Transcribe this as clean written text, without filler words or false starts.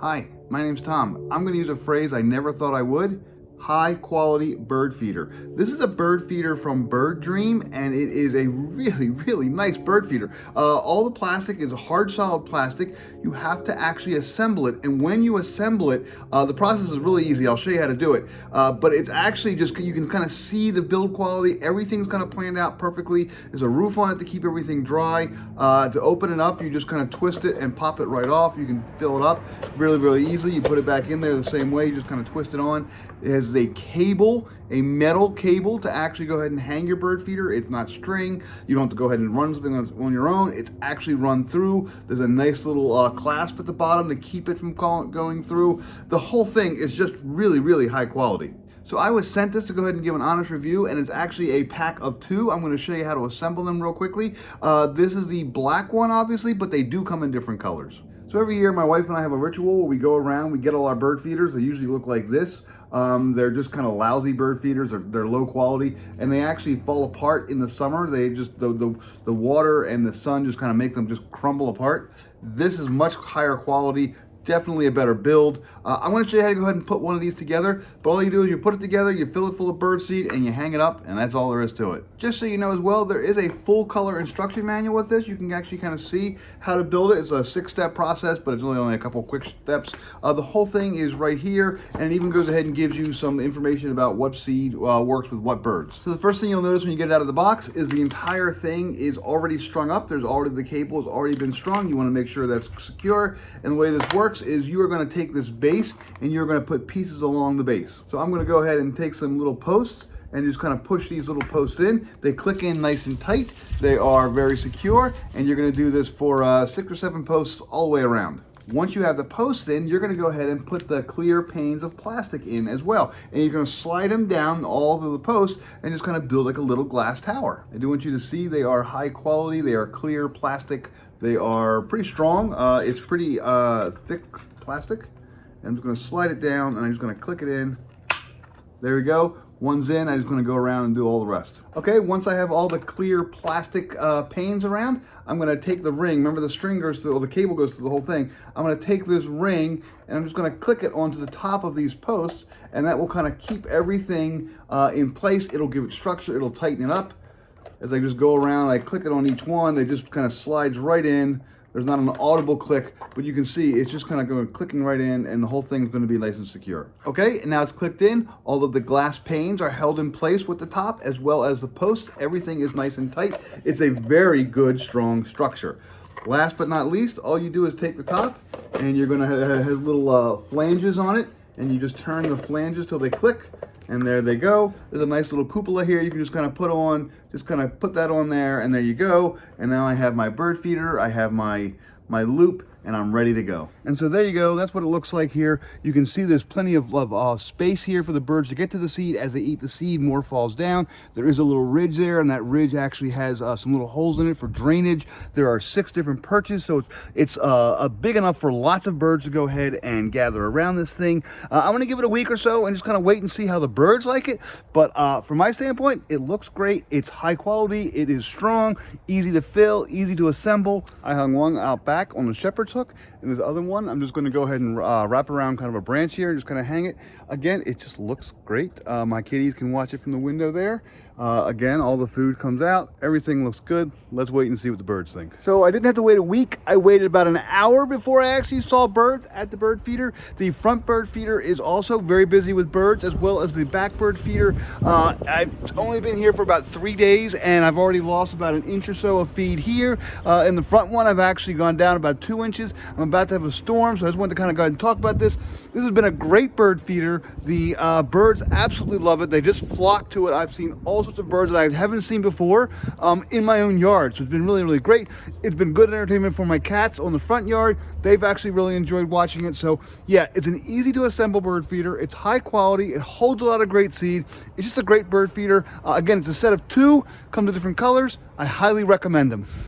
Hi, my name's Tom. I'm going to use a phrase I never thought I would. High quality bird feeder. This is a bird feeder from Birdream, and it is a really nice bird feeder. All the plastic is hard solid plastic. You have to actually assemble it, and when you assemble it, the process is really easy. I'll show you how to do it, but it's actually just, you can kind of see the build quality. Everything's kind of planned out perfectly. There's a roof on it to keep everything dry. To open it up, you just kind of twist it and pop it right off. You can fill it up really easily. You put it back in there the same way. You just kind of twist it on. It has a cable, a metal cable to actually go ahead and hang your bird feeder. It's not string. You don't have to go ahead and run something on your own. It's actually run through. There's a nice little clasp at the bottom to keep it from going through. The whole thing is just really high quality. So I was sent this to go ahead and give an honest review, and it's actually a pack of 2. I'm going to show you how to assemble them real quickly. This is the black one, obviously, but they do come in different colors. So every year, my wife and I have a ritual where we go around, we get all our bird feeders. They usually look like this. They're just kind of lousy bird feeders. They're low quality, and they actually fall apart in the summer. They just, the water and the sun just kind of make them just crumble apart. This is much higher quality. Definitely a better build. I'm going to show you how to go ahead and put one of these together, but all you do is you put it together, you fill it full of bird seed, and you hang it up, and that's all there is to it. Just so you know as well, there is a full color instruction manual with this. You can actually kind of see how to build it. It's a 6-step process, but it's really only a couple quick steps. The whole thing is right here, and it even goes ahead and gives you some information about what seed works with what birds. So the first thing you'll notice when you get it out of the box is the entire thing is already strung up. There's already, the cable has already been strung. You want to make sure that's secure, and the way this works is you are going to take this base and you're going to put pieces along the base. So I'm going to go ahead and take some little posts and just kind of push these little posts in. They click in nice and tight. They are very secure, and you're going to do this for 6 or 7 posts all the way around. Once you have the posts in, you're going to go ahead and put the clear panes of plastic in as well. And you're going to slide them down all through the post and just kind of build like a little glass tower. I do want you to see they are high quality. They are clear plastic. They are pretty strong. It's pretty thick plastic. And I'm just going to slide it down, and I'm just going to click it in. There we go. One's in. I'm just going to go around and do all the rest. Okay, once I have all the clear plastic panes around, I'm going to take the ring. Remember, the string goes through, or the cable goes through the whole thing. I'm going to take this ring, and I'm just going to click it onto the top of these posts, and that will kind of keep everything in place. It'll give it structure. It'll tighten it up. As I just go around, I click it on each one. They just kind of slides right in. There's not an audible click, but you can see it's just kind of going clicking right in, and the whole thing's going to be nice and secure. Okay, and now it's clicked in. All of the glass panes are held in place with the top as well as the posts. Everything is nice and tight. It's a very good, strong structure. Last but not least, all you do is take the top, and you're going to have little flanges on it, and you just turn the flanges till they click. And there they go. There's a nice little cupola here you can just kind of put on, just kind of put that on there, and there you go. And now I have my bird feeder, I have my loop, and I'm ready to go. And so there you go. That's what it looks like here. You can see there's plenty of space here for the birds to get to the seed. As they eat the seed, more falls down. There is a little ridge there, and that ridge actually has some little holes in it for drainage. There are 6 different perches, so it's big enough for lots of birds to go ahead and gather around this thing. I'm gonna give it a week or so and just kind of wait and see how the birds like it. But from my standpoint, it looks great. It's high quality. It is strong, easy to fill, easy to assemble. I hung one out back on the shepherd's hook, and this other one I'm just going to go ahead and wrap around kind of a branch here and just kind of hang it. Again, it just looks great. My kitties can watch it from the window there. Again, all the food comes out, everything looks good. Let's wait and see what the birds think. So I didn't have to wait a week. I waited about an hour before I actually saw birds at the bird feeder. The front bird feeder is also very busy with birds, as well as the back bird feeder. I've only been here for about 3 days, and I've already lost about an inch or so of feed here. In the front one, I've actually gone down about 2 inches. I'm about to have a storm, so I just wanted to kind of go ahead and talk about this. This has been a great bird feeder. The birds absolutely love it. They just flock to it. I've seen all sorts of birds that I haven't seen before in my own yard, so it's been really great. It's been good entertainment for my cats on the front yard. They've actually really enjoyed watching it. So yeah, it's an easy to assemble bird feeder. It's high quality. It holds a lot of great seed. It's just a great bird feeder. Again, it's a set of 2, come to different colors. I highly recommend them.